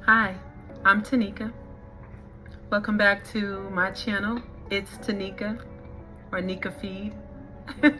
Hi, I'm Teneca. Welcome back to my channel. ItsTeneca or NecaFeed,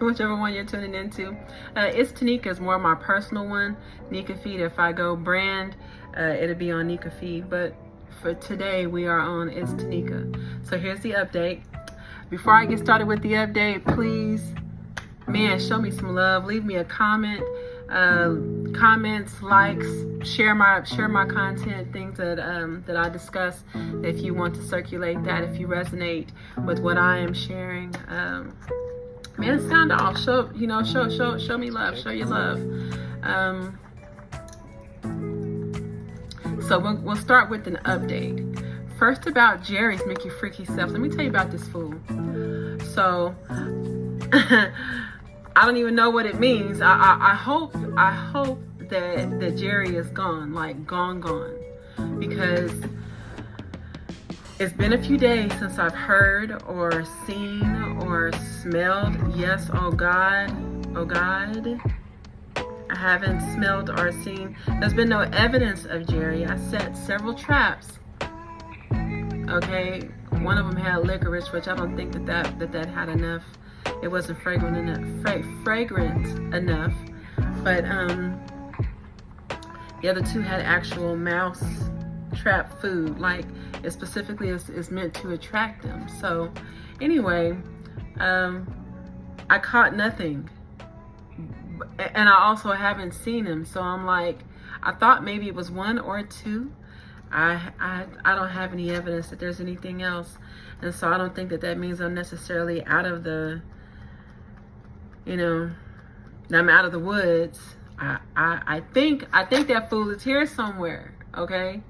whichever one you're tuning into. ItsTeneca is more my personal one. NecaFeed, if I go brand, it'll be on NecaFeed. But for today, we are on ItsTeneca. So here's the update. Before I get started with the update, please, show me some love. Leave me a comment. Comments, likes, share my content, things that I discuss. If you want to circulate that, if you resonate with what I am sharing, sound off. Show me love. Show your love. So we'll start with an update. First, about Jerry's Mickey Freaky Self. Let me tell you about this fool. So. I don't even know what it means. I hope that Jerry is gone, like gone, because it's been a few days since I've heard or seen or smelled. Yes, oh God, I haven't smelled or seen. There's been no evidence of Jerry. I set several traps. Okay, one of them had licorice, which I don't think that had enough. It wasn't fragrant enough, but the other two had actual mouse trap food, like it specifically is meant to attract them. So anyway, I caught nothing, and I also haven't seen him. So I'm like, I thought maybe it was one or two. I don't have any evidence that there's anything else, and so I don't think that means I'm necessarily out of the, I'm out of the woods. I think that fool is here somewhere. Okay,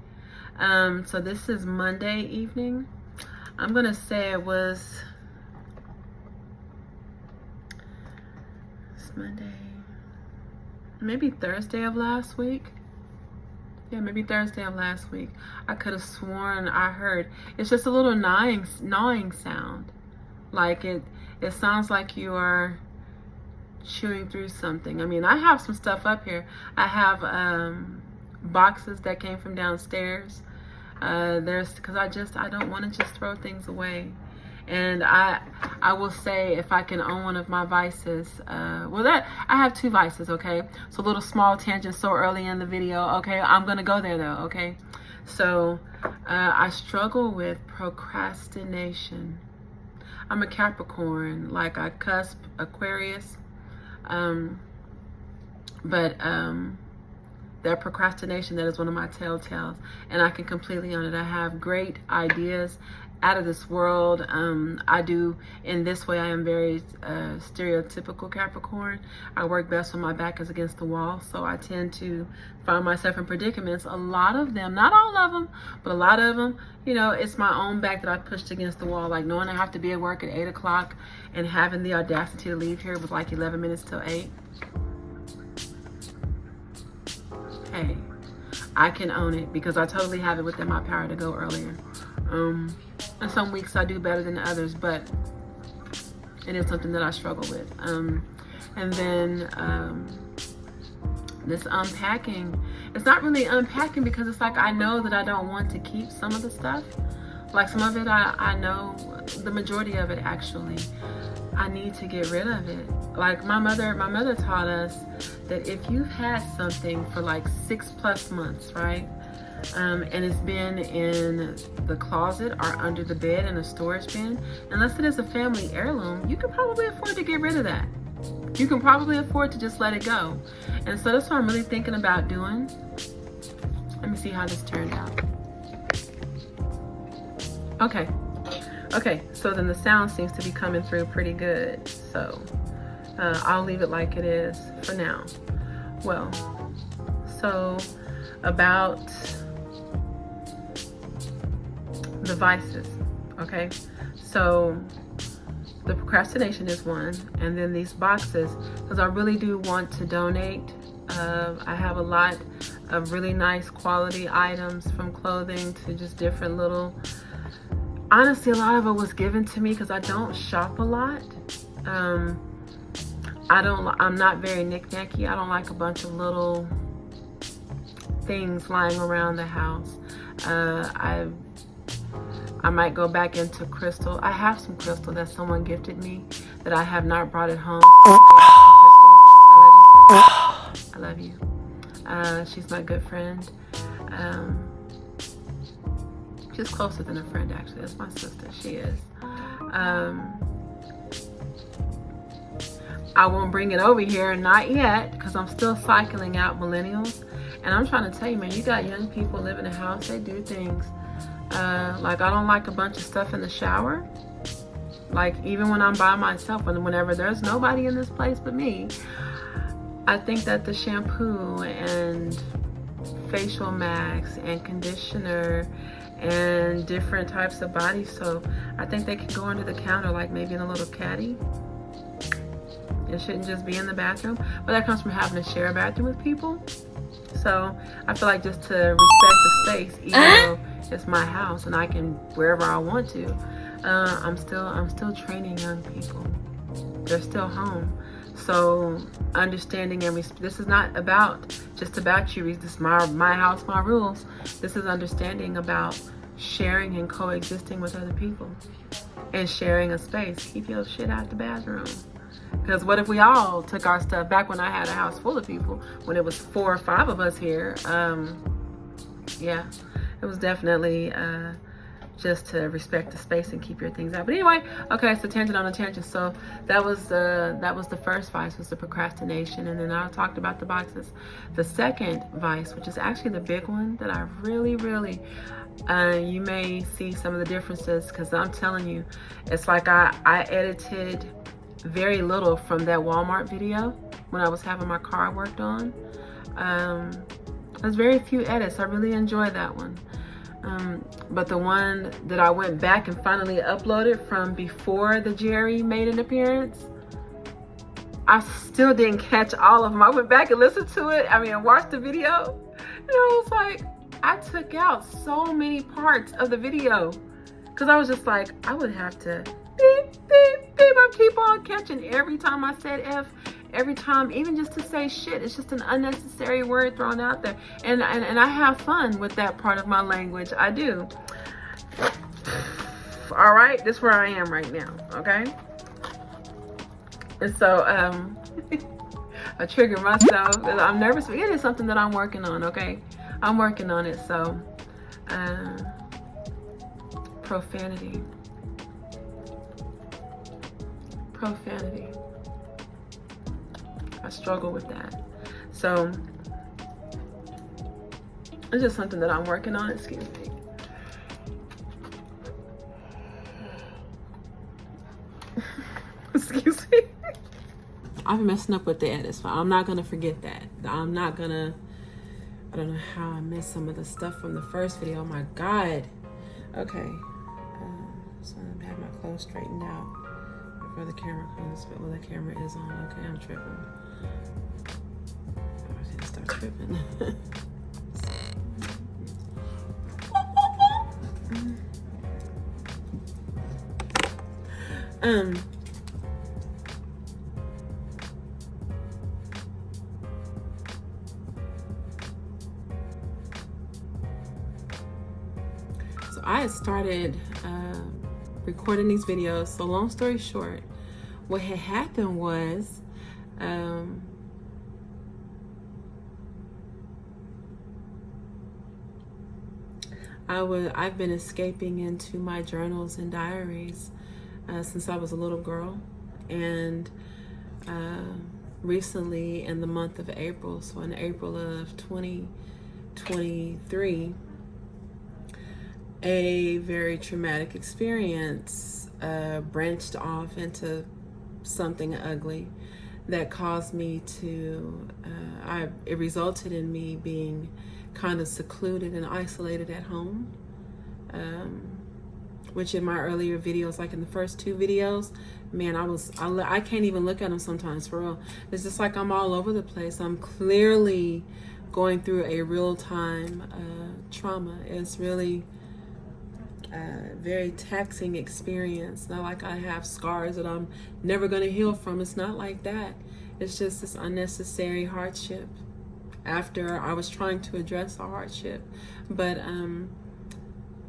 so this is Monday evening. I'm gonna say it's Monday, maybe Thursday of last week. Yeah, maybe Thursday of last week. I could have sworn I heard. It's just a little gnawing sound. Like it sounds like you are chewing through something. I mean, I have some stuff up here. I have boxes that came from downstairs. Because I don't want to just throw things away. And I will say, if I can own one of my vices, I have two vices, okay? So a little small tangent so early in the video, okay? I'm gonna go there though, okay? So I struggle with procrastination. I'm a Capricorn, like I cusp Aquarius, but that procrastination, that is one of my telltales, and I can completely own it. I have great ideas, out of this world. I do, in this way, I am very stereotypical Capricorn. I work best when my back is against the wall, so I tend to find myself in predicaments. A lot of them, not all of them, but a lot of them, it's my own back that I pushed against the wall, like knowing I have to be at work at 8 o'clock and having the audacity to leave here with like 11 minutes till 8. Hey, I can own it because I totally have it within my power to go earlier. And some weeks I do better than others, but it is something that I struggle with. And then this unpacking, it's not really unpacking because it's like I know that I don't want to keep some of the stuff. Like some of it, I know, the majority of it actually, I need to get rid of it. Like my mother taught us that if you've had something for like 6+ months, right? And it's been in the closet or under the bed in a storage bin, unless it is a family heirloom, you can probably afford to get rid of that. You can probably afford to just let it go. And so that's what I'm really thinking about doing. Let me see how this turned out. Okay, so then the sound seems to be coming through pretty good. So I'll leave it like it is for now. Well, so about the vices, okay? So the procrastination is one, and then these boxes, because I really do want to donate. I have a lot of really nice quality items, from clothing to just different little, honestly, a lot of it was given to me because I don't shop a lot. I'm not very knick-knacky. I don't like a bunch of little things lying around the house. I might go back into crystal. I have some crystal that someone gifted me that I have not brought it home. I love you. She's my good friend. She's closer than a friend, actually. That's my sister. She is. I won't bring it over here, not yet, because I'm still cycling out millennials. And I'm trying to tell you, man, you got young people live in a house, they do things. Like, I don't like a bunch of stuff in the shower. Like, even when I'm by myself, whenever there's nobody in this place but me, I think that the shampoo and facial masks and conditioner and different types of body soap, I think they can go under the counter, like maybe in a little caddy. It shouldn't just be in the bathroom, but that comes from having to share a bathroom with people. So I feel like just to respect the space, even though it's my house and I can wherever I want to, I'm still training young people. They're still home. So understanding and this is not just about you. This is my house, my rules. This is understanding about sharing and coexisting with other people and sharing a space. Keep your shit out the bathroom. Because what if we all took our stuff back when I had a house full of people, when it was 4 or 5 of us here? Yeah, it was definitely just to respect the space and keep your things out. But anyway, okay, it's a tangent on a tangent. So that was the first vice, was the procrastination, and then I talked about the boxes. The second vice, which is actually the big one that I really, you may see some of the differences, because I'm telling you, it's like I edited very little from that Walmart video when I was having my car worked on. There's very few edits. I really enjoyed that one. But the one that I went back and finally uploaded from before the Jerry made an appearance, I still didn't catch all of them. I went back and listened to it, and watched the video, and I was like, I took out so many parts of the video, because I was just like, I would have to beep, beep, beep. I keep on catching every time I said F, every time, even just to say shit. It's just an unnecessary word thrown out there. And I have fun with that part of my language. I do. All right, this is where I am right now, okay? And so, I trigger myself. I'm nervous. It is something that I'm working on, okay? I'm working on it. So, profanity. I struggle with that. So it's just something that I'm working on. Excuse me. Excuse me. I'm messing up with the edits, but I'm not gonna forget that. I don't know how I missed some of the stuff from the first video. Oh my God. Okay. So I have my clothes straightened out before the camera comes, but when the camera is on, okay, I'm tripping. I didn't start tripping. So I had started recording these videos. So long story short, what had happened was I've been escaping into my journals and diaries since I was a little girl, and recently in the month of April, so in April of 2023, a very traumatic experience branched off into something ugly that caused me to, it resulted in me being kind of secluded and isolated at home, which in my earlier videos, like in the first 2 videos, man, I can't even look at them sometimes, for real. It's just like I'm all over the place. I'm clearly going through a real-time trauma. It's really very taxing experience. Not like I have scars that I'm never going to heal from. It's not like that. It's just this unnecessary hardship after I was trying to address a hardship. But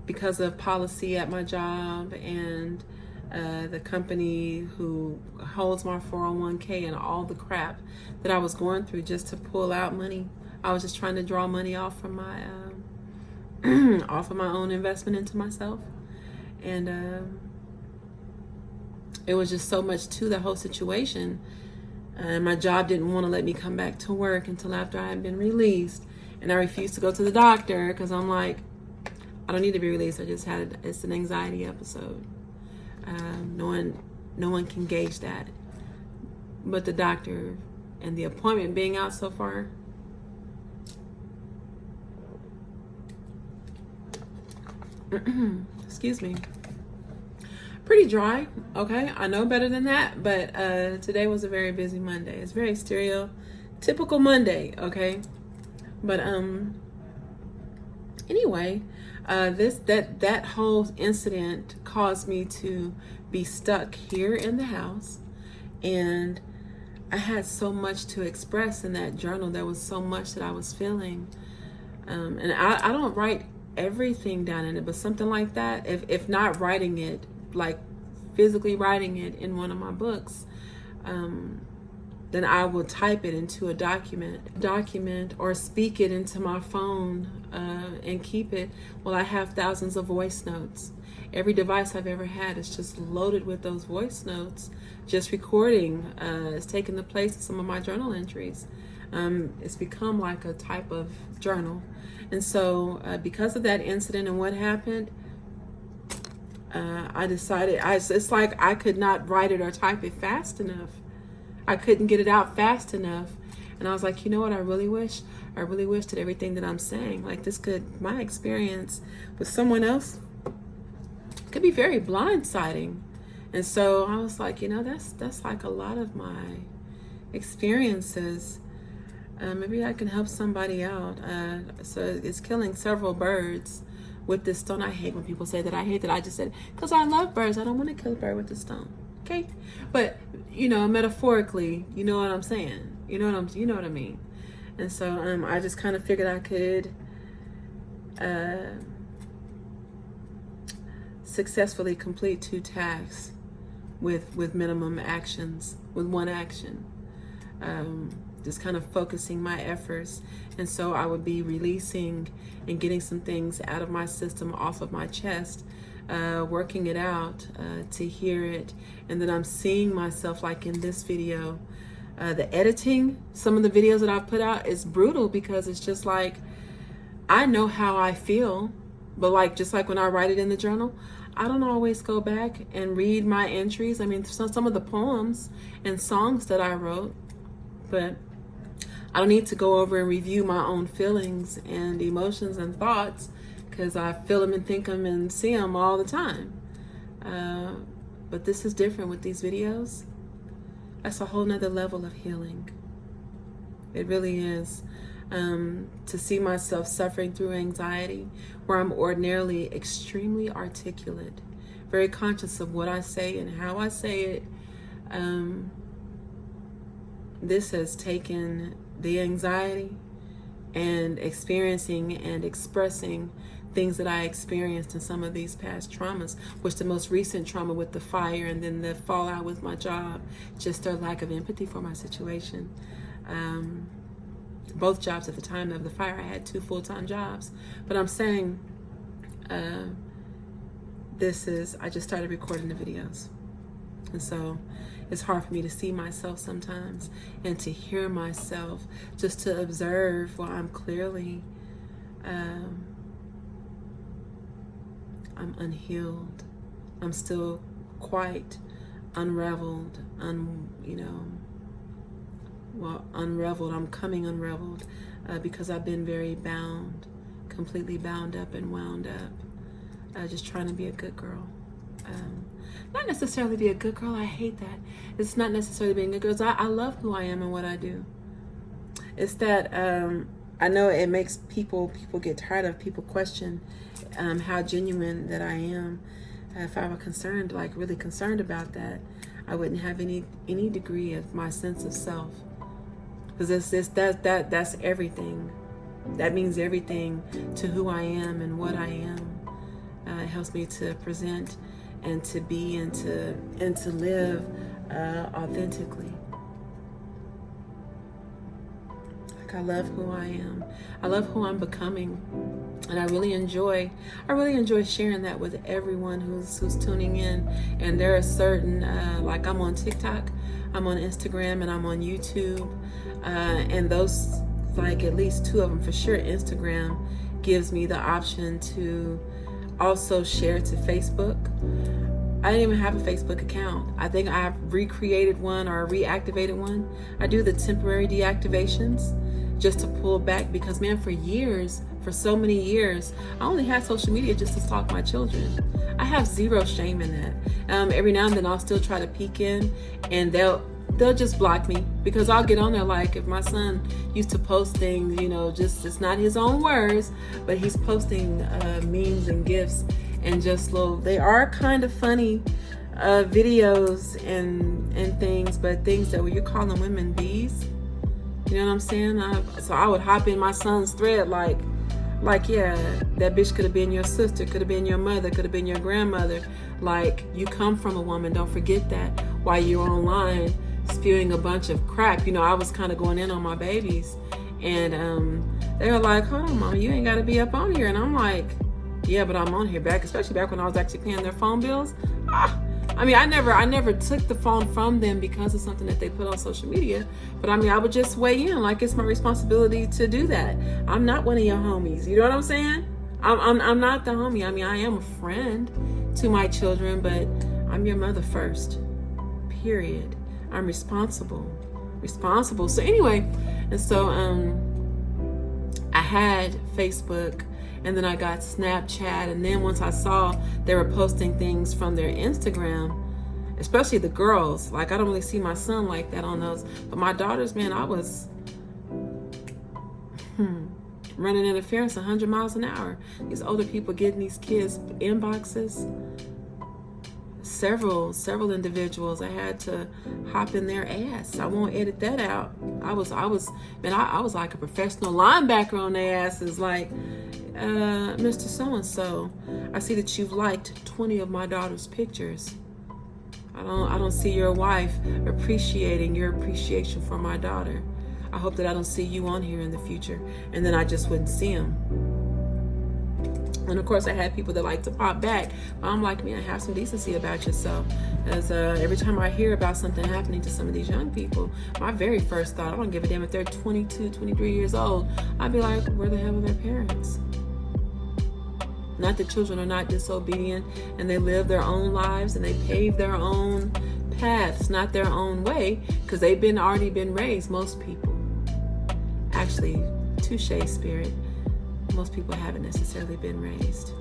because of policy at my job and the company who holds my 401k and all the crap that I was going through just to pull out money. I was just trying to draw money off from my off of my own investment into myself, and it was just so much to the whole situation. My job didn't want to let me come back to work until after I had been released, and I refused to go to the doctor because I'm like, I don't need to be released. It's an anxiety episode. No one can gauge that, but the doctor and the appointment being out so far. Excuse me. Pretty dry. Okay, I know better than that, but today was a very busy Monday. It's very stereotypical Monday. Okay, but anyway, that whole incident caused me to be stuck here in the house, and I had so much to express in that journal. There was so much that I was feeling, and I don't write everything down in it, but something like that, if not writing it, like physically writing it in one of my books, then I will type it into a document or speak it into my phone and keep it. Well, I have thousands of voice notes. Every device I've ever had is just loaded with those voice notes. Just recording is taking the place of some of my journal entries. It's become like a type of journal. And so because of that incident and what happened, I decided, it's like I could not write it or type it fast enough. I couldn't get it out fast enough. And I was like, you know what, I really wish that everything that I'm saying, like my experience with someone else could be very blindsiding. And so I was like, that's like a lot of my experiences. Maybe I can help somebody out. So it's killing several birds with this stone. I hate when people say that. I hate that. I just said, because I love birds. I don't want to kill a bird with a stone. Okay? But, metaphorically, you know what I'm saying. You know what I mean. And so I just kind of figured I could successfully complete 2 tasks with minimum actions, with 1 action. Just kind of focusing my efforts. And so I would be releasing and getting some things out of my system, off of my chest, working it out to hear it. And then I'm seeing myself, like in this video. The editing, some of the videos that I've put out is brutal because it's just like, I know how I feel, but just like when I write it in the journal, I don't always go back and read my entries. I mean, some of the poems and songs that I wrote, but I don't need to go over and review my own feelings and emotions and thoughts because I feel them and think them and see them all the time. But this is different with these videos. That's a whole nother level of healing. It really is. To see myself suffering through anxiety, where I'm ordinarily extremely articulate, very conscious of what I say and how I say it. This has taken the anxiety and experiencing and expressing things that I experienced in some of these past traumas, which the most recent trauma with the fire and then the fallout with my job, just their lack of empathy for my situation. Both jobs at the time of the fire, I had 2 full-time jobs. But I'm saying I just started recording the videos. And so it's hard for me to see myself sometimes and to hear myself, just to observe while I'm clearly, I'm unhealed. I'm still quite unraveled, unraveled. I'm coming unraveled because I've been very bound, completely bound up and wound up, just trying to be a good girl. Not necessarily be a good girl. I hate that. It's not necessarily being a good girl. I love who I am and what I do. It's that I know it makes people get tired of, people question how genuine that I am. If I were concerned, like really concerned about that, I wouldn't have any degree of my sense of self. Because that's everything. That means everything to who I am and what I am. It helps me to present and to be and to live authentically. Like, I love who I am. I love who I'm becoming. And I really enjoy sharing that with everyone who's tuning in. And there are certain, like, I'm on TikTok, I'm on Instagram, and I'm on YouTube. And those, like, at least two of them for sure, Instagram gives me the option to also share to Facebook. I didn't even have a Facebook account. I think I've recreated one or reactivated one. I do the temporary deactivations just to pull back, because, man, for so many years, I only had social media just to stalk my children. I have zero shame in that. Every now and then I'll still try to peek in, and they'll just block me, because I'll get on there, like, if my son used to post things, just, it's not his own words, but he's posting memes and GIFs and just they are kind of funny videos and things, but things that you're calling women bees. You know what I'm saying? So I would hop in my son's thread like, yeah, that bitch could have been your sister, could have been your mother, could have been your grandmother. Like, you come from a woman. Don't forget that while you're online spewing a bunch of crap. I was kind of going in on my babies, and they were like, hold on, Mama, you ain't got to be up on here. And I'm like, yeah, but I'm on here especially back when I was actually paying their phone bills. I never took the phone from them because of something that they put on social media. But I would just weigh in, like, it's my responsibility to do that. I'm not one of your homies. You know what I'm saying? I'm not the homie. I am a friend to my children, but I'm your mother first. Period. I'm responsible. So anyway, and so I had Facebook, and then I got Snapchat, and then once I saw they were posting things from their Instagram, especially the girls, like, I don't really see my son like that on those, but my daughters, man, I was running interference 100 miles an hour. These older people getting these kids inboxes. Several individuals, I had to hop in their ass. I won't edit that out. I was like a professional linebacker on their asses, like, Mr. So-and-so, I see that you've liked 20 of my daughter's pictures. I don't see your wife appreciating your appreciation for my daughter. I hope that I don't see you on here in the future. And then I just wouldn't see them. And of course, I had people that like to pop back. But I'm like, man, have some decency about yourself. As every time I hear about something happening to some of these young people, my very first thought, I don't give a damn if they're 22, 23 years old. I'd be like, where the hell are their parents? Not that children are not disobedient and they live their own lives and they pave their own paths, not their own way, because they've already been raised. Most people, actually, touche, Spirit. Most people haven't necessarily been raised.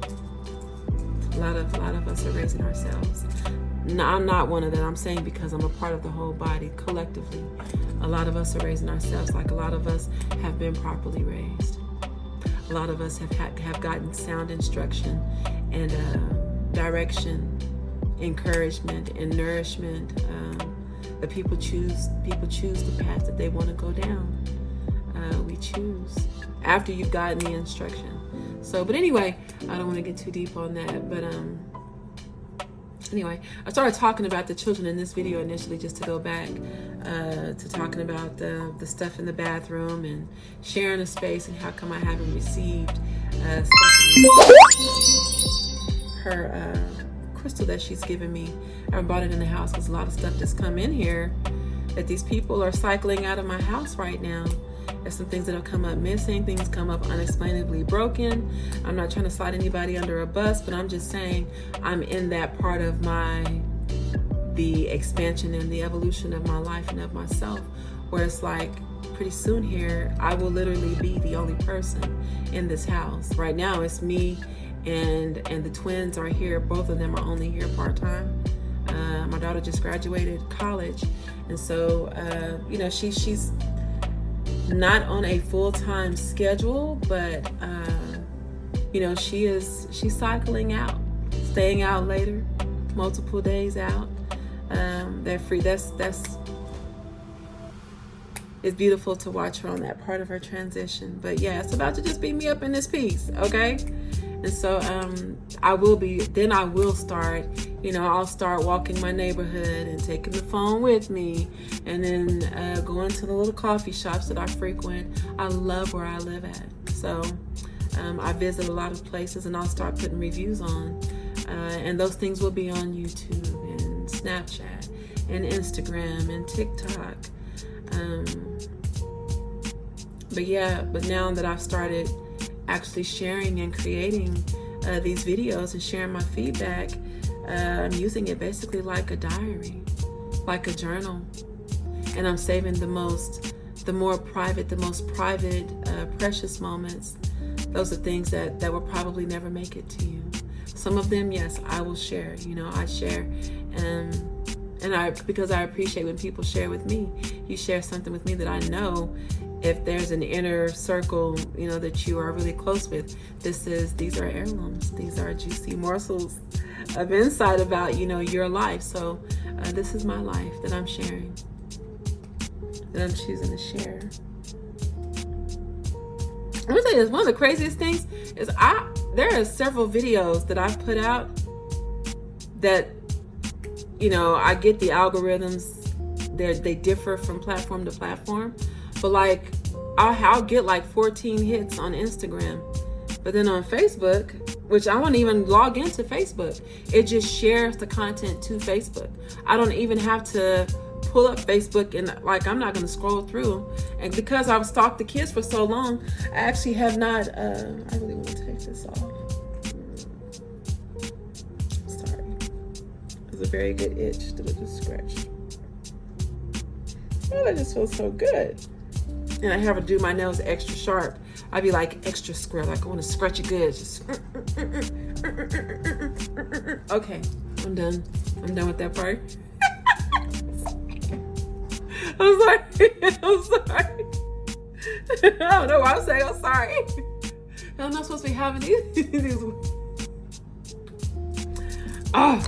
A lot of us are raising ourselves. No, I'm not one of them. I'm saying because I'm a part of the whole body collectively. A lot of us are raising ourselves, like a lot of us have been properly raised. A lot of us have gotten sound instruction and direction, encouragement, and nourishment. That people choose the path that they want to go down. We choose after you've gotten the instruction. So, but anyway, I don't want to get too deep on that. But anyway, I started talking about the children in this video initially just to go back to talking about the stuff in the bathroom and sharing a space and how come I haven't received her crystal that she's given me. I haven't bought it in the house because a lot of stuff that's come in here that these people are cycling out of my house right now. There's some things that have come up missing, things come up unexplainably broken. I'm not trying to slide anybody under a bus, but I'm just saying I'm in that part of the expansion and the evolution of my life and of myself, where it's like pretty soon here, I will literally be the only person in this house. Right now, it's me and the twins are here. Both of them are only here part-time. My daughter just graduated college, and so she's not on a full-time schedule, but she's cycling out, staying out later, multiple days out. They're free. That's it's beautiful to watch her on that part of her transition. But yeah, it's about to just beat me up in this piece, okay? And so I will start, I'll start walking my neighborhood and taking the phone with me, and then going to the little coffee shops that I frequent. I love where I live at. So I visit a lot of places, and I'll start putting reviews on. And those things will be on YouTube and Snapchat and Instagram and TikTok. But now that I've started actually sharing and creating these videos and sharing my feedback, I'm using it basically like a diary, like a journal. And I'm saving the most private, precious moments. Those are things that will probably never make it to you. Some of them, yes, I will share. I share, because I appreciate when people share with me. You share something with me that I know, if there's an inner circle, that you are really close with, these are heirlooms. These are juicy morsels of insight about, your life. So this is my life that I'm sharing, that I'm choosing to share. I'm gonna tell you this, one of the craziest things is there are several videos that I've put out that, I get the algorithms, they differ from platform to platform. But like, I'll get like 14 hits on Instagram. But then on Facebook, which I won't even log into Facebook, it just shares the content to Facebook. I don't even have to pull up Facebook, and like, I'm not going to scroll through. And because I've stalked the kids for so long, I actually have not, I really want to take this off. Sorry. It's a very good itch that I just scratched. Oh, that just feels so good. And I have to do my nails extra sharp. I'd be like extra square, like I want to scratch it good. Just okay, I'm done. I'm done with that part. I'm sorry. I'm sorry. I don't know why I'm saying I'm sorry. I'm not supposed to be having these. Oh.